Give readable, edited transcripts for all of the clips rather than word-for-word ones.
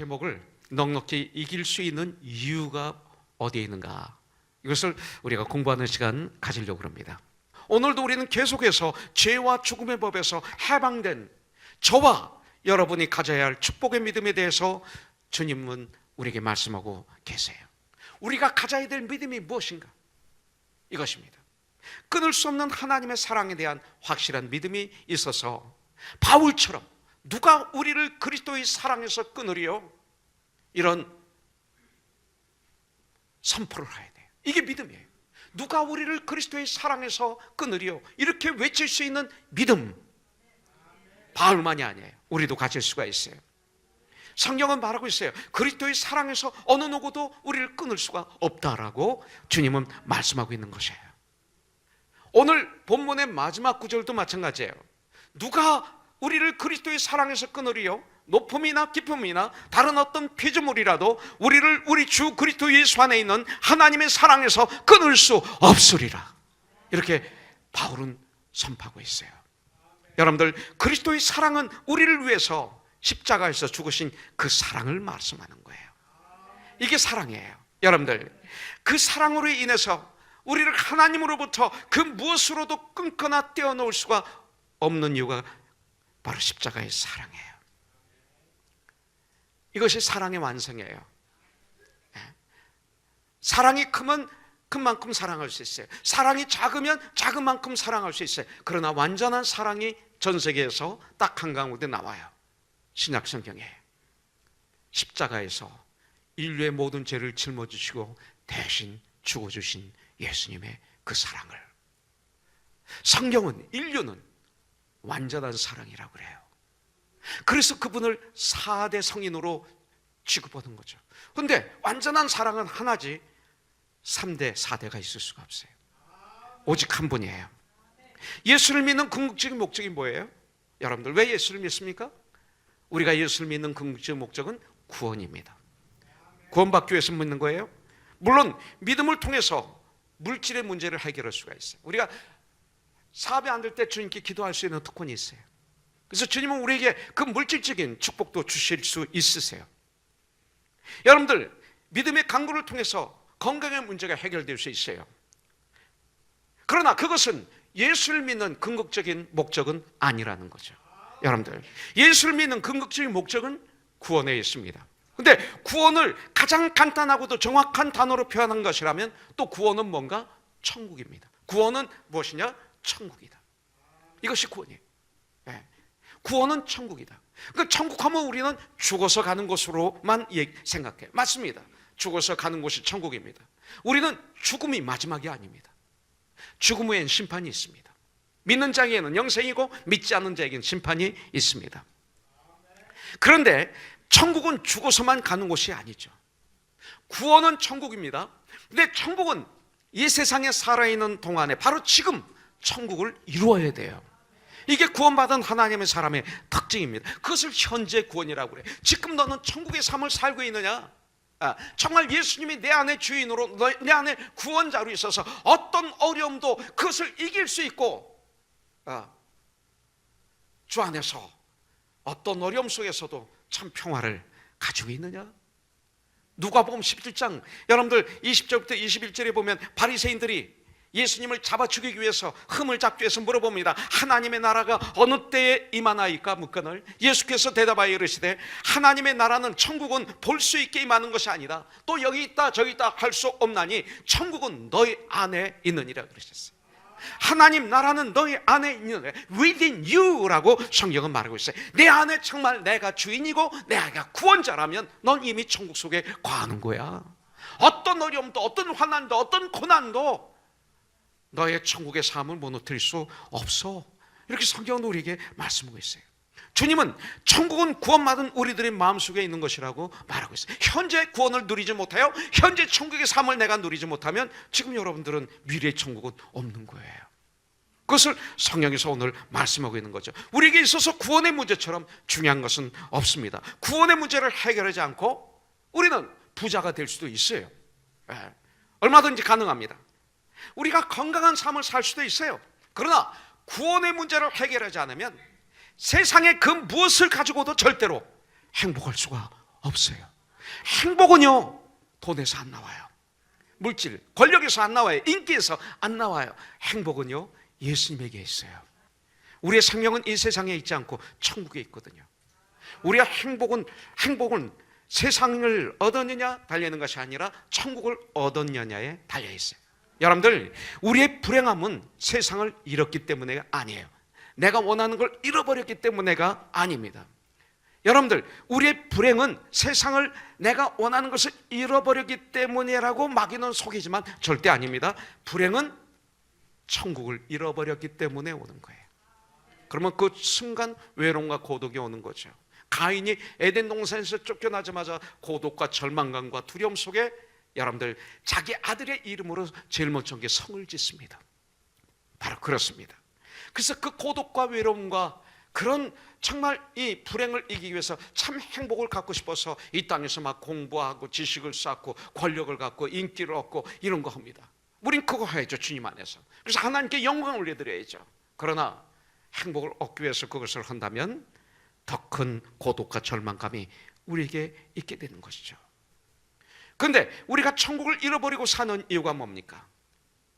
제목을 넉넉히 이길 수 있는 이유가 어디에 있는가, 이것을 우리가 공부하는 시간 가지려고 합니다. 오늘도 우리는 계속해서 죄와 죽음의 법에서 해방된 저와 여러분이 가져야 할 축복의 믿음에 대해서 주님은 우리에게 말씀하고 계세요. 우리가 가져야 될 믿음이 무엇인가? 이것입니다. 끊을 수 없는 하나님의 사랑에 대한 확실한 믿음이 있어서 바울처럼 누가 우리를 그리스도의 사랑에서 끊으리요? 이런 선포를 해야 돼요. 이게 믿음이에요. 누가 우리를 그리스도의 사랑에서 끊으리요? 이렇게 외칠 수 있는 믿음, 바울만이 아니에요. 우리도 가질 수가 있어요. 성경은 말하고 있어요. 그리스도의 사랑에서 어느 누구도 우리를 끊을 수가 없다라고 주님은 말씀하고 있는 것이에요. 오늘 본문의 마지막 구절도 마찬가지예요. 누가 우리를 그리스도의 사랑에서 끊으리요? 높음이나 깊음이나 다른 어떤 피조물이라도 우리를 우리 주 그리스도 예수 안에 있는 하나님의 사랑에서 끊을 수 없으리라. 이렇게 바울은 선포하고 있어요. 여러분들, 그리스도의 사랑은 우리를 위해서 십자가에서 죽으신 그 사랑을 말씀하는 거예요. 이게 사랑이에요. 여러분들, 그 사랑으로 인해서 우리를 하나님으로부터 그 무엇으로도 끊거나 떼어놓을 수가 없는 이유가 바로 십자가의 사랑이에요. 이것이 사랑의 완성이에요. 사랑이 크면 큰 만큼 사랑할 수 있어요. 사랑이 작으면 작은 만큼 사랑할 수 있어요. 그러나 완전한 사랑이 전 세계에서 딱 한가운데 나와요. 신약 성경에 십자가에서 인류의 모든 죄를 짊어지시고 대신 죽어주신 예수님의 그 사랑을, 성경은 인류는 완전한 사랑이라고 그래요. 그래서 그분을 4대 성인으로 취급하는 거죠. 그런데 완전한 사랑은 하나지 3대, 4대가 있을 수가 없어요. 오직 한 분이에요. 예수를 믿는 궁극적인 목적이 뭐예요? 여러분들, 왜 예수를 믿습니까? 우리가 예수를 믿는 궁극적인 목적은 구원입니다. 구원받기 위해서 믿는 거예요. 물론 믿음을 통해서 물질의 문제를 해결할 수가 있어요. 우리가 사업이 안 될 때 주님께 기도할 수 있는 특권이 있어요. 그래서 주님은 우리에게 그 물질적인 축복도 주실 수 있으세요. 여러분들, 믿음의 강구를 통해서 건강의 문제가 해결될 수 있어요. 그러나 그것은 예수를 믿는 궁극적인 목적은 아니라는 거죠. 여러분들, 예수를 믿는 궁극적인 목적은 구원에 있습니다. 근데 구원을 가장 간단하고도 정확한 단어로 표현한 것이라면 또 구원은 뭔가? 천국입니다. 구원은 무엇이냐? 천국이다. 이것이 구원이에요. 네. 구원은 천국이다. 그러니까 천국하면 우리는 죽어서 가는 곳으로만 생각해요. 맞습니다. 죽어서 가는 곳이 천국입니다. 우리는 죽음이 마지막이 아닙니다. 죽음 후엔 심판이 있습니다. 믿는 자에게는 영생이고 믿지 않는 자에게는 심판이 있습니다. 그런데 천국은 죽어서만 가는 곳이 아니죠. 구원은 천국입니다. 근데 천국은 이 세상에 살아있는 동안에 바로 지금 천국을 이루어야 돼요. 이게 구원받은 하나님의 사람의 특징입니다. 그것을 현재 구원이라고 그래요. 지금 너는 천국의 삶을 살고 있느냐? 정말 예수님이 내 안에 주인으로, 내 안에 구원자로 있어서 어떤 어려움도 그것을 이길 수 있고, 주 안에서 어떤 어려움 속에서도 참 평화를 가지고 있느냐? 누가복음 17장, 여러분들 20절부터 21절에 보면 바리새인들이 예수님을 잡아 죽이기 위해서 흠을 잡기 위해서 물어봅니다. 하나님의 나라가 어느 때에 임하나이까 묻거늘 예수께서 대답하여 이르시되 하나님의 나라는, 천국은 볼 수 있게 임하는 것이 아니라 또 여기 있다 저기 있다 할 수 없나니 천국은 너희 안에 있느니라 그러셨어요. 하나님 나라는 너희 안에 있는, within you라고 성경은 말하고 있어요. 내 안에 정말 내가 주인이고 내가 구원자라면 넌 이미 천국 속에 거하는 거야. 어떤 어려움도, 어떤 환난도, 어떤 고난도 너의 천국의 삶을 무너뜨릴 수 없어. 이렇게 성경은 우리에게 말씀하고 있어요. 주님은 천국은 구원받은 우리들의 마음속에 있는 것이라고 말하고 있어요. 현재 구원을 누리지 못하여 현재 천국의 삶을 내가 누리지 못하면 지금 여러분들은 미래의 천국은 없는 거예요. 그것을 성경에서 오늘 말씀하고 있는 거죠. 우리에게 있어서 구원의 문제처럼 중요한 것은 없습니다. 구원의 문제를 해결하지 않고 우리는 부자가 될 수도 있어요. 얼마든지 가능합니다. 우리가 건강한 삶을 살 수도 있어요. 그러나 구원의 문제를 해결하지 않으면 세상에 그 무엇을 가지고도 절대로 행복할 수가 없어요. 행복은요, 돈에서 안 나와요. 물질, 권력에서 안 나와요. 인기에서 안 나와요. 행복은요, 예수님에게 있어요. 우리의 생명은 이 세상에 있지 않고 천국에 있거든요. 우리의 행복은 세상을 얻었느냐 달리는 것이 아니라 천국을 얻었느냐에 달려 있어요. 여러분들, 우리의 불행함은 세상을 잃었기 때문에 아니에요. 내가 원하는 걸 잃어버렸기 때문에가 아닙니다. 여러분들, 우리의 불행은 세상을 내가 원하는 것을 잃어버렸기 때문이라고 막연한 속이지만 절대 아닙니다. 불행은 천국을 잃어버렸기 때문에 오는 거예요. 그러면 그 순간 외로움과 고독이 오는 거죠. 가인이 에덴 동산에서 쫓겨나자마자 고독과 절망감과 두려움 속에 여러분들 자기 아들의 이름으로 제일 먼저 게 성을 짓습니다. 바로 그렇습니다. 그래서 그 고독과 외로움과 그런 정말 이 불행을 이기기 위해서 참 행복을 갖고 싶어서 이 땅에서 막 공부하고 지식을 쌓고 권력을 갖고 인기를 얻고 이런 거 합니다. 우린 그거 해야죠, 주님 안에서. 그래서 하나님께 영광을 올려드려야죠. 그러나 행복을 얻기 위해서 그것을 한다면 더 큰 고독과 절망감이 우리에게 있게 되는 것이죠. 그런데 우리가 천국을 잃어버리고 사는 이유가 뭡니까?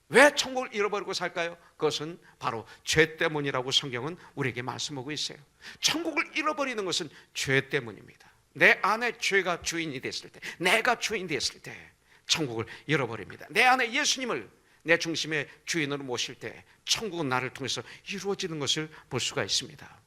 왜 천국을 잃어버리고 살까요? 그것은 바로 죄 때문이라고 성경은 우리에게 말씀하고 있어요. 천국을 잃어버리는 것은 죄 때문입니다. 내 안에 죄가 주인이 됐을 때, 내가 주인 됐을 때 천국을 잃어버립니다. 내 안에 예수님을 내 중심의 주인으로 모실 때 천국은 나를 통해서 이루어지는 것을 볼 수가 있습니다.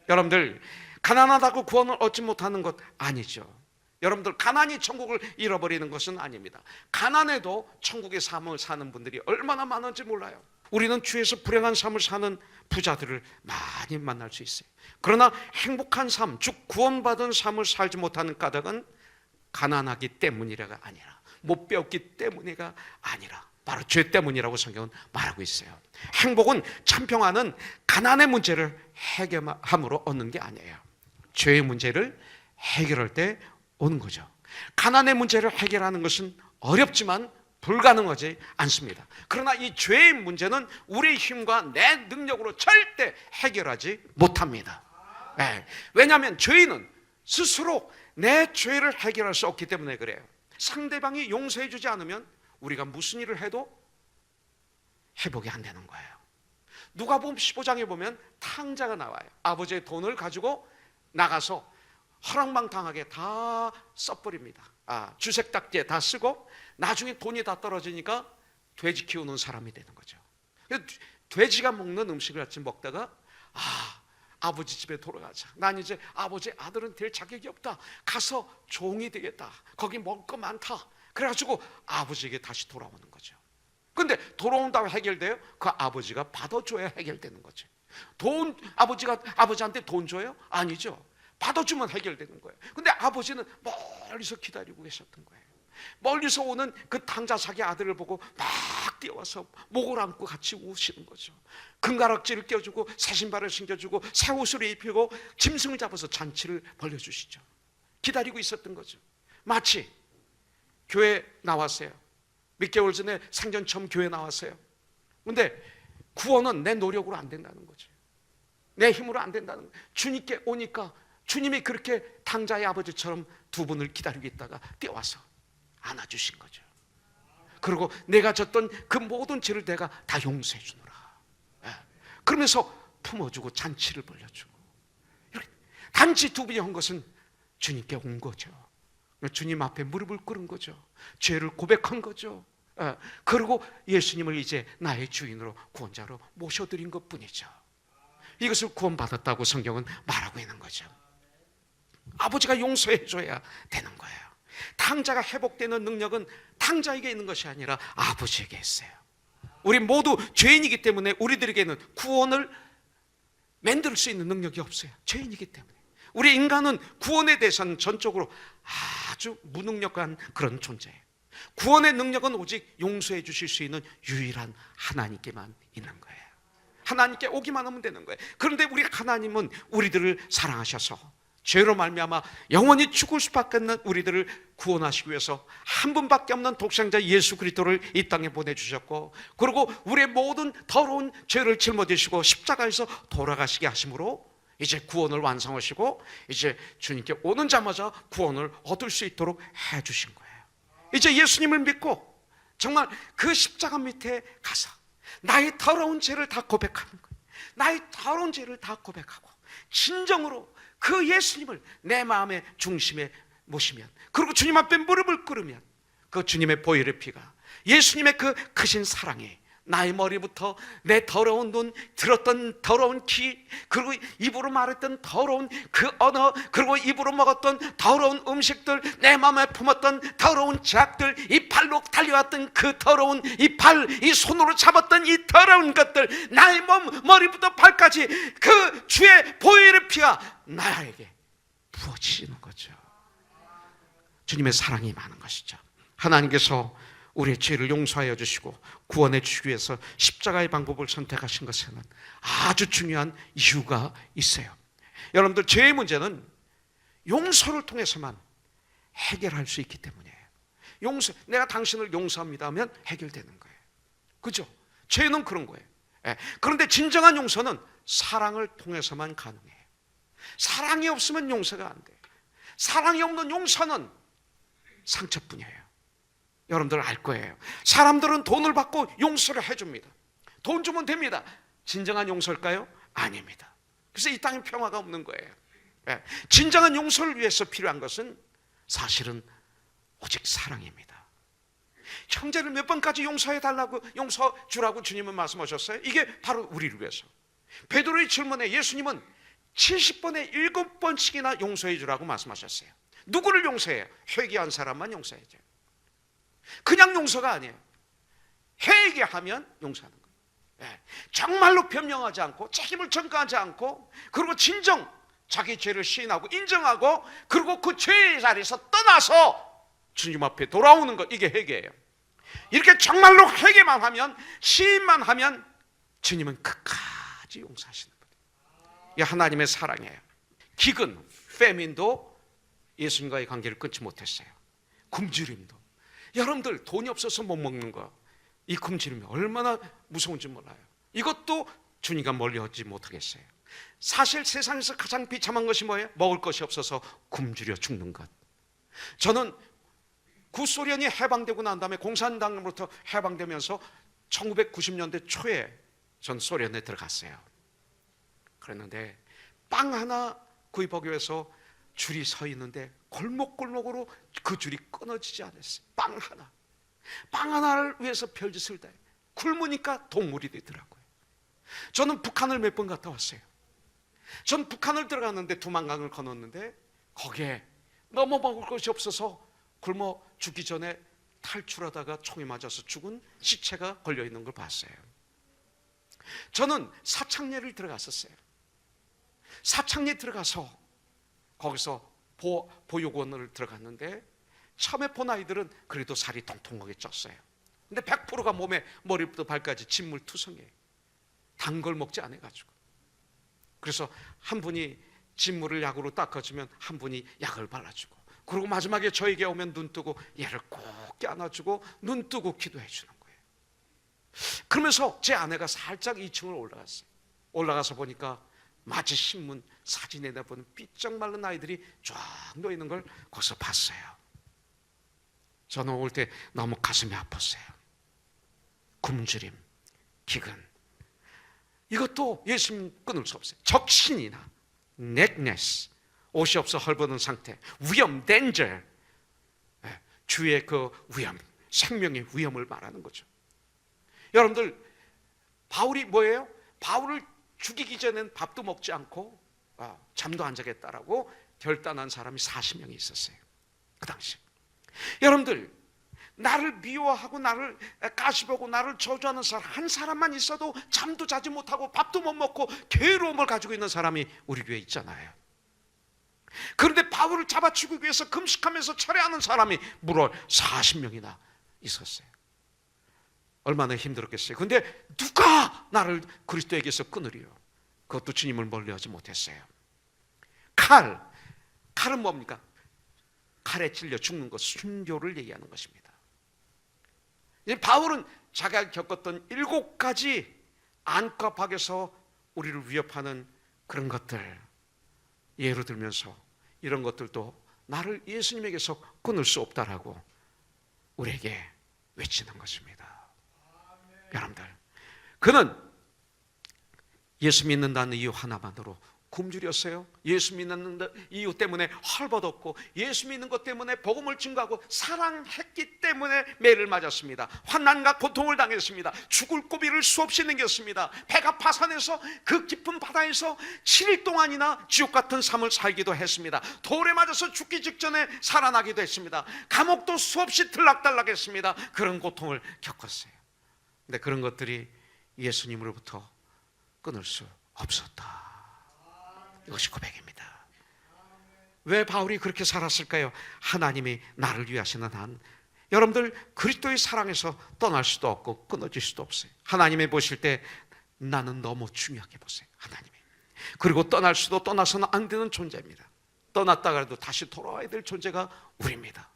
여러분들, 가난하다고 구원을 얻지 못하는 것 아니죠. 여러분들, 가난이 천국을 잃어버리는 것은 아닙니다. 가난해도 천국의 삶을 사는 분들이 얼마나 많은지 몰라요. 우리는 주에서 불행한 삶을 사는 부자들을 많이 만날 수 있어요. 그러나 행복한 삶, 즉 구원받은 삶을 살지 못하는 까닭은 가난하기 때문이라가 아니라, 못 배웠기 때문이가 아니라 바로 죄 때문이라고 성경은 말하고 있어요. 행복은 참평하는 가난의 문제를 해결함으로 얻는 게 아니에요. 죄의 문제를 해결할 때 오는 거죠. 가난의 문제를 해결하는 것은 어렵지만 불가능하지 않습니다. 그러나 이 죄의 문제는 우리의 힘과 내 능력으로 절대 해결하지 못합니다. 네. 왜냐하면 죄인은 스스로 내 죄를 해결할 수 없기 때문에 그래요. 상대방이 용서해 주지 않으면 우리가 무슨 일을 해도 회복이 안 되는 거예요. 누가복음 15장에 보면 탕자가 나와요. 아버지의 돈을 가지고 나가서 허랑방탕하게 다 써버립니다. 주색딱지에 다 쓰고 나중에 돈이 다 떨어지니까 돼지 키우는 사람이 되는 거죠. 돼지가 먹는 음식을 아침 먹다가 아버지 집에 돌아가자. 난 이제 아버지 아들은 될 자격이 없다. 가서 종이 되겠다. 거기 먹을 거 많다. 그래가지고 아버지에게 다시 돌아오는 거죠. 근데 돌아온다고 해결돼요? 그 아버지가 받아줘야 해결되는 거죠. 아버지가 아버지한테 돈 줘요? 아니죠. 받아주면 해결되는 거예요. 근데 아버지는 멀리서 기다리고 계셨던 거예요. 멀리서 오는 그 탕자사기 아들을 보고 막 뛰어와서 목을 안고 같이 우시는 거죠. 금가락지를 껴주고 새 신발을 신겨주고 새 옷을 입히고 짐승을 잡아서 잔치를 벌려주시죠. 기다리고 있었던 거죠. 마치 교회 나왔어요. 몇 개월 전에 생전 처음 교회 나왔어요. 근데 구원은 내 노력으로 안 된다는 거죠. 내 힘으로 안 된다는 거예요. 주님께 오니까 주님이 그렇게 탕자의 아버지처럼 두 분을 기다리고 있다가 뛰어와서 안아주신 거죠. 그리고 내가 졌던 그 모든 죄를 내가 다 용서해 주노라. 그러면서 품어주고 잔치를 벌려주고, 이렇게 단지 두 분이 한 것은 주님께 온 거죠. 주님 앞에 무릎을 꿇은 거죠. 죄를 고백한 거죠. 그리고 예수님을 이제 나의 주인으로 구원자로 모셔드린 것뿐이죠. 이것을 구원받았다고 성경은 말하고 있는 거죠. 아버지가 용서해 줘야 되는 거예요. 탕자가 회복되는 능력은 탕자에게 있는 것이 아니라 아버지에게 있어요. 우리 모두 죄인이기 때문에 우리들에게는 구원을 만들 수 있는 능력이 없어요. 죄인이기 때문에. 우리 인간은 구원에 대해서는 전적으로 아주 무능력한 그런 존재예요. 구원의 능력은 오직 용서해 주실 수 있는 유일한 하나님께만 있는 거예요. 하나님께 오기만 하면 되는 거예요. 그런데 우리 하나님은 우리들을 사랑하셔서 죄로 말미암아 영원히 죽을 수밖에 없는 우리들을 구원하시기 위해서 한 분밖에 없는 독생자 예수 그리스도를 이 땅에 보내주셨고, 그리고 우리의 모든 더러운 죄를 짊어지시고 십자가에서 돌아가시게 하심으로 이제 구원을 완성하시고 이제 주님께 오는 자마자 구원을 얻을 수 있도록 해주신 거예요. 이제 예수님을 믿고 정말 그 십자가 밑에 가서 나의 더러운 죄를 다 고백하는 거예요. 나의 더러운 죄를 다 고백하고 진정으로 그 예수님을 내 마음의 중심에 모시면, 그리고 주님 앞에 무릎을 꿇으면 그 주님의 보혈의 피가, 예수님의 그 크신 사랑이 나의 머리부터 내 더러운 눈, 들었던 더러운 귀, 그리고 입으로 말했던 더러운 그 언어, 그리고 입으로 먹었던 더러운 음식들, 내 마음에 품었던 더러운 죄악들, 이 발로 달려왔던 그 더러운 이 발, 이 손으로 잡았던 이 더러운 것들, 나의 몸 머리부터 발까지 그 주의 보혈의 피가 나에게 부어지는 거죠. 주님의 사랑이 많은 것이죠. 하나님께서 우리의 죄를 용서하여 주시고 구원해 주시기 위해서 십자가의 방법을 선택하신 것에는 아주 중요한 이유가 있어요. 여러분들, 죄의 문제는 용서를 통해서만 해결할 수 있기 때문이에요. 용서, 내가 당신을 용서합니다 하면 해결되는 거예요. 그죠? 죄는 그런 거예요. 그런데 진정한 용서는 사랑을 통해서만 가능해요. 사랑이 없으면 용서가 안 돼요. 사랑이 없는 용서는 상처뿐이에요. 여러분들 알 거예요. 사람들은 돈을 받고 용서를 해줍니다. 돈 주면 됩니다. 진정한 용서일까요? 아닙니다. 그래서 이 땅에 평화가 없는 거예요. 진정한 용서를 위해서 필요한 것은 사실은 오직 사랑입니다. 형제를 몇 번까지 용서해달라고, 용서 주라고 주님은 말씀하셨어요? 이게 바로 우리를 위해서. 베드로의 질문에 예수님은 70번에 7번씩이나 용서해 주라고 말씀하셨어요. 누구를 용서해요? 회개한 사람만 용서해줘요. 그냥 용서가 아니에요. 회개하면 용서하는 거예요. 정말로 변명하지 않고 책임을 전가하지 않고, 그리고 진정 자기 죄를 시인하고 인정하고, 그리고 그 죄의 자리에서 떠나서 주님 앞에 돌아오는 것, 이게 회개예요. 이렇게 정말로 회개만 하면, 시인만 하면 주님은 끝까지 용서하시는 거예요. 이게 하나님의 사랑이에요. 기근, 페민도 예수님과의 관계를 끊지 못했어요. 굶주림도. 여러분들, 돈이 없어서 못 먹는 거, 이 굶주림이 얼마나 무서운지 몰라요. 이것도 주님과 멀리하지 못하겠어요. 사실 세상에서 가장 비참한 것이 뭐예요? 먹을 것이 없어서 굶주려 죽는 것. 저는 구소련이 해방되고 난 다음에 공산당으로부터 해방되면서 1990년대 초에 전 소련에 들어갔어요. 그랬는데 빵 하나 구입하기 위해서 줄이 서 있는데 골목골목으로 그 줄이 끊어지지 않았어요. 빵 하나를 위해서 별짓을 다 해요. 굶으니까 동물이 되더라고요. 저는 북한을 몇 번 갔다 왔어요. 전 북한을 들어갔는데 두만강을 건넜는데 거기에 너무 먹을 것이 없어서 굶어 죽기 전에 탈출하다가 총에 맞아서 죽은 시체가 걸려있는 걸 봤어요. 저는 사창리를 들어갔었어요. 사창리 들어가서 거기서 보육원을 들어갔는데 처음에 본 아이들은 그래도 살이 통통하게 쪘어요. 근데 100%가 몸에 머리부터 발까지 진물투성이에요. 단 걸 먹지 않아가지고. 그래서 한 분이 진물을 약으로 닦아주면 한 분이 약을 발라주고, 그리고 마지막에 저에게 오면 눈 뜨고 얘를 꼭 껴안아주고 눈 뜨고 기도해 주는 거예요. 그러면서 제 아내가 살짝 2층을 올라갔어요. 올라가서 보니까 마치 신문 사진에 내보는 삐쩍 마른 아이들이 쫙 놓여있는 걸 거기서 봤어요. 저는 올 때 너무 가슴이 아팠어요. 굶주림, 기근, 이것도 예수님 끊을 수 없어요. 적신이나 넥네스, 옷이 없어 헐벗은 상태, 위험, danger, 주의 그 위험, 생명의 위험을 말하는 거죠. 여러분들, 바울이 뭐예요? 바울을 죽이기 전엔 밥도 먹지 않고 잠도 안 자겠다라고 결단한 사람이 40명이 있었어요. 그 당시. 여러분들, 나를 미워하고 나를 가시보고 나를 저주하는 사람 한 사람만 있어도 잠도 자지 못하고 밥도 못 먹고 괴로움을 가지고 있는 사람이 우리 교회에 있잖아요. 그런데 바울을 잡아 죽이기 위해서 금식하면서 철회하는 사람이 무려 40명이나 있었어요. 얼마나 힘들었겠어요. 근데 누가 나를 그리스도에게서 끊으리요? 그것도 주님을 멀리하지 못했어요. 칼은 뭡니까? 칼에 찔려 죽는 것, 순교를 얘기하는 것입니다. 이제 바울은 자기가 겪었던 7가지 안과 밖에서 우리를 위협하는 그런 것들 예로 들면서 이런 것들도 나를 예수님에게서 끊을 수 없다라고 우리에게 외치는 것입니다. 여러분들, 그는 예수 믿는다는 이유 하나만으로 굶주렸어요. 예수 믿는 이유 때문에 헐벗었고, 예수 믿는 것 때문에 복음을 증거하고 사랑했기 때문에 매를 맞았습니다. 환난과 고통을 당했습니다. 죽을 고비를 수없이 넘겼습니다. 배가 파산해서 그 깊은 바다에서 7일 동안이나 지옥 같은 삶을 살기도 했습니다. 돌에 맞아서 죽기 직전에 살아나기도 했습니다. 감옥도 수없이 들락달락했습니다. 그런 고통을 겪었어요. 근데 그런 것들이 예수님으로부터 끊을 수 없었다. 이것이 고백입니다. 왜 바울이 그렇게 살았을까요? 하나님이 나를 위하시는 한, 여러분들 그리스도의 사랑에서 떠날 수도 없고 끊어질 수도 없어요. 하나님이 보실 때 나는 너무 중요하게 보세요. 하나님이. 그리고 떠날 수도 떠나서는 안 되는 존재입니다. 떠났다가 해도 다시 돌아와야 될 존재가 우리입니다.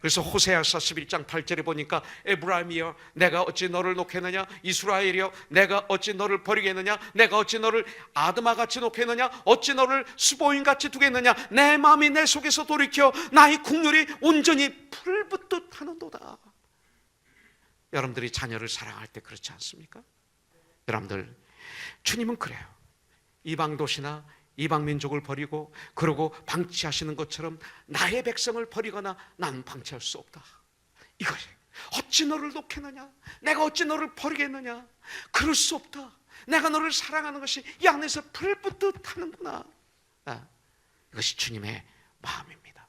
그래서 호세아서 11장 8절에 보니까 에브라임이여 내가 어찌 너를 놓겠느냐, 이스라엘이여 내가 어찌 너를 버리겠느냐, 내가 어찌 너를 아드마같이 놓겠느냐, 어찌 너를 수보인같이 두겠느냐, 내 마음이 내 속에서 돌이켜 나의 국률이 온전히 풀붙듯 하는도다. 여러분들이 자녀를 사랑할 때 그렇지 않습니까? 여러분들, 주님은 그래요. 이방 도시나 이방 민족을 버리고 그러고 방치하시는 것처럼 나의 백성을 버리거나 나는 방치할 수 없다. 이거지. 어찌 너를 놓겠느냐, 내가 어찌 너를 버리겠느냐, 그럴 수 없다. 내가 너를 사랑하는 것이 이 안에서 불붙듯 하는구나. 이것이 주님의 마음입니다.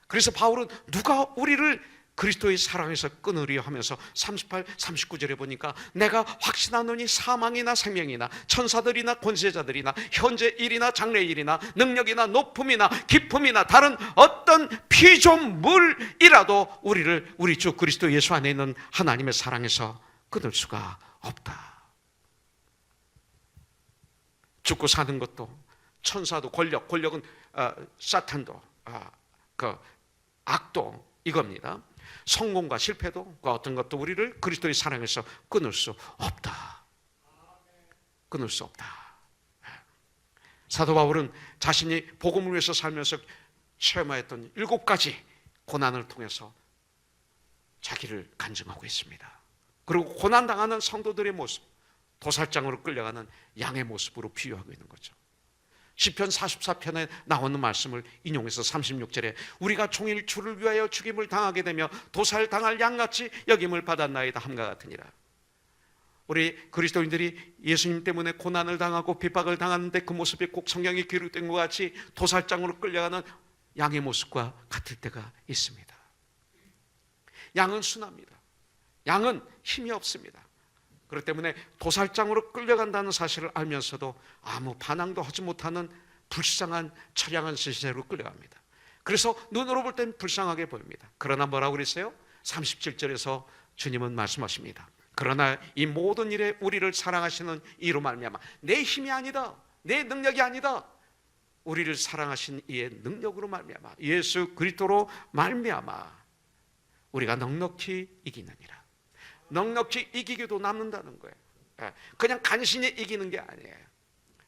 그래서 바울은 누가 우리를 그리스도의 사랑에서 끊으려 하면서 38, 39절에 보니까 내가 확신하노니 사망이나 생명이나 천사들이나 권세자들이나 현재 일이나 장래 일이나 능력이나 높음이나 깊음이나 다른 어떤 피조물이라도 우리를 우리 주 그리스도 예수 안에 있는 하나님의 사랑에서 끊을 수가 없다. 죽고 사는 것도, 천사도, 권력은 사탄도, 그 악도 이겁니다. 성공과 실패도, 그 어떤 것도 우리를 그리스도의 사랑에서 끊을 수 없다. 끊을 수 없다. 사도 바울은 자신이 복음을 위해서 살면서 체험하였던 7가지 고난을 통해서 자기를 간증하고 있습니다. 그리고 고난당하는 성도들의 모습, 도살장으로 끌려가는 양의 모습으로 비유하고 있는 거죠. 시편 44편에 나오는 말씀을 인용해서 36절에 우리가 종일 주를 위하여 죽임을 당하게 되며 도살당할 양같이 여김을 받았나이다 함과 같으니라. 우리 그리스도인들이 예수님 때문에 고난을 당하고 핍박을 당하는데 그 모습이 꼭 성경에 기록된 것 같이 도살장으로 끌려가는 양의 모습과 같을 때가 있습니다. 양은 순합니다. 양은 힘이 없습니다. 그렇기 때문에 도살장으로 끌려간다는 사실을 알면서도 아무 반항도 하지 못하는 불쌍한 처량한 시세로 끌려갑니다. 그래서 눈으로 볼 땐 불쌍하게 보입니다. 그러나 뭐라고 그랬어요? 37절에서 주님은 말씀하십니다. 그러나 이 모든 일에 우리를 사랑하시는 이로 말미암아, 내 힘이 아니다, 내 능력이 아니다, 우리를 사랑하신 이의 능력으로 말미암아, 예수 그리스도로 말미암아 우리가 넉넉히 이기느니라. 넉넉히 이기기도 남는다는 거예요. 그냥 간신히 이기는 게 아니에요.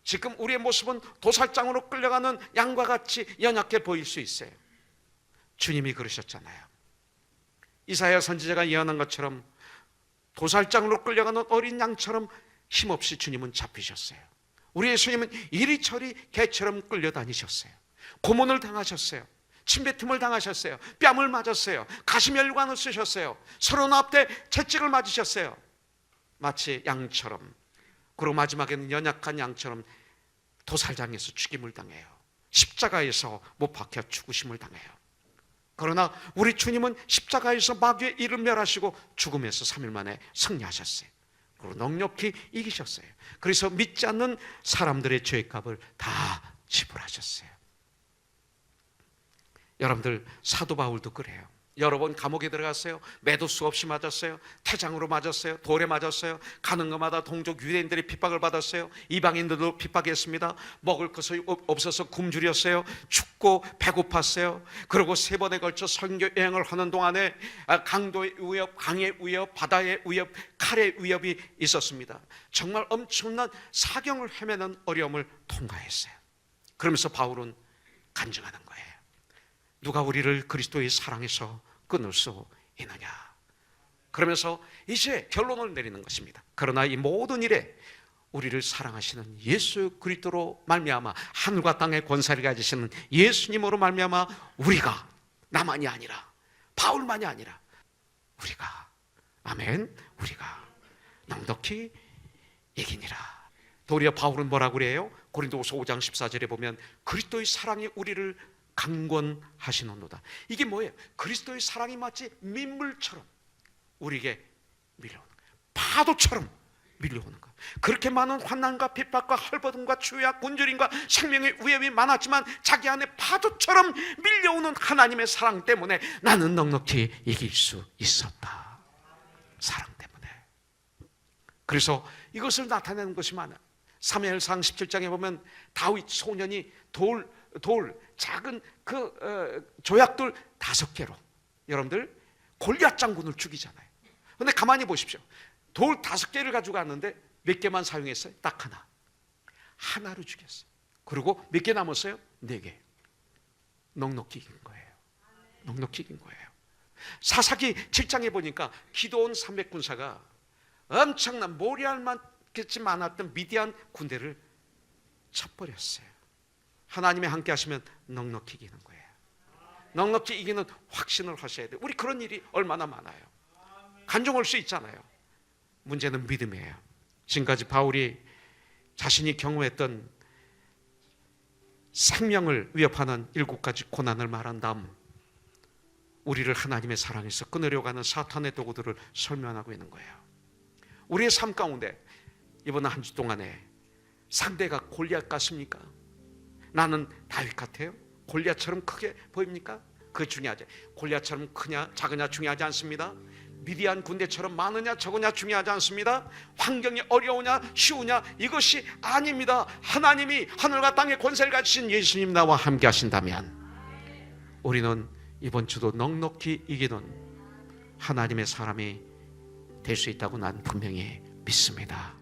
지금 우리의 모습은 도살장으로 끌려가는 양과 같이 연약해 보일 수 있어요. 주님이 그러셨잖아요. 이사야 선지자가 예언한 것처럼 도살장으로 끌려가는 어린 양처럼 힘없이 주님은 잡히셨어요. 우리 예수님은 이리저리 개처럼 끌려다니셨어요. 고문을 당하셨어요. 침뱉음을 당하셨어요. 뺨을 맞았어요. 가시멸관을 쓰셨어요. 서로 앞에 채찍을 맞으셨어요. 마치 양처럼. 그리고 마지막에는 연약한 양처럼 도살장에서 죽임을 당해요. 십자가에서 못 박혀 죽으심을 당해요. 그러나 우리 주님은 십자가에서 마귀의 일을 멸하시고 죽음에서 3일 만에 승리하셨어요. 그리고 넉넉히 이기셨어요. 그래서 믿지 않는 사람들의 죄값을 다 지불하셨어요. 여러분들, 사도 바울도 그래요. 여러 번 감옥에 들어갔어요. 매도 수없이 맞았어요. 태장으로 맞았어요. 돌에 맞았어요. 가는 것마다 동족 유대인들이 핍박을 받았어요. 이방인들도 핍박했습니다. 먹을 것이 없어서 굶주렸어요. 춥고 배고팠어요. 그리고 3번에 걸쳐 선교 여행을 하는 동안에 강도의 위협, 강의 위협, 바다의 위협, 칼의 위협이 있었습니다. 정말 엄청난 사경을 헤매는 어려움을 통과했어요. 그러면서 바울은 간증하는 거예요. 누가 우리를 그리스도의 사랑에서 끊을 수 있느냐. 그러면서 이제 결론을 내리는 것입니다. 그러나 이 모든 일에 우리를 사랑하시는 예수 그리스도로 말미암아, 하늘과 땅의 권세를 가지시는 예수님으로 말미암아 우리가, 나만이 아니라, 바울만이 아니라 우리가, 아멘, 우리가 넉넉히 이기니라. 도리어 바울은 뭐라고 그래요? 고린도후서 5장 14절에 보면 그리스도의 사랑이 우리를 강권하시는도다. 이게 뭐예요? 그리스도의 사랑이 마치 민물처럼 우리에게 밀려오는 거예요. 파도처럼 밀려오는 거예요. 그렇게 많은 환난과 핍박과 헐벗음과 추약, 굶주림과 생명의 위협이 많았지만 자기 안에 파도처럼 밀려오는 하나님의 사랑 때문에 나는 넉넉히 이길 수 있었다. 사랑 때문에. 그래서 이것을 나타내는 것이 많아요. 사무엘상 17장에 보면 다윗 소년이 돌 작은 조약돌 5개로 여러분들 골리앗 장군을 죽이잖아요. 그런데 가만히 보십시오. 돌 5개를 가지고 갔는데 몇 개만 사용했어요? 딱 하나로 죽였어요. 그리고 몇 개 남았어요? 4개. 넉넉히 이긴 거예요. 넉넉히 이긴 거예요. 사사기 7장에 보니까 기드온 300군사가 엄청난 모리알만치 많았던 미디안 군대를 쳐버렸어요. 하나님이 함께 하시면 넉넉히 이기는 거예요. 넉넉히 이기는 확신을 하셔야 돼요. 우리 그런 일이 얼마나 많아요. 간종할 수 있잖아요. 문제는 믿음이에요. 지금까지 바울이 자신이 경험했던 생명을 위협하는 7가지 고난을 말한 다음 우리를 하나님의 사랑에서 끊으려고 하는 사탄의 도구들을 설명하고 있는 거예요. 우리의 삶 가운데 이번 한 주 동안에 상대가 골리앗 같습니까? 나는 다윗 같아요? 골리앗처럼 크게 보입니까? 그게 중요하지. 골리앗처럼 크냐 작으냐 중요하지 않습니다. 미디안 군대처럼 많으냐 적으냐 중요하지 않습니다. 환경이 어려우냐 쉬우냐 이것이 아닙니다. 하나님이 하늘과 땅의 권세를 가지신 예수님 나와 함께 하신다면 우리는 이번 주도 넉넉히 이기는 하나님의 사람이 될 수 있다고 난 분명히 믿습니다.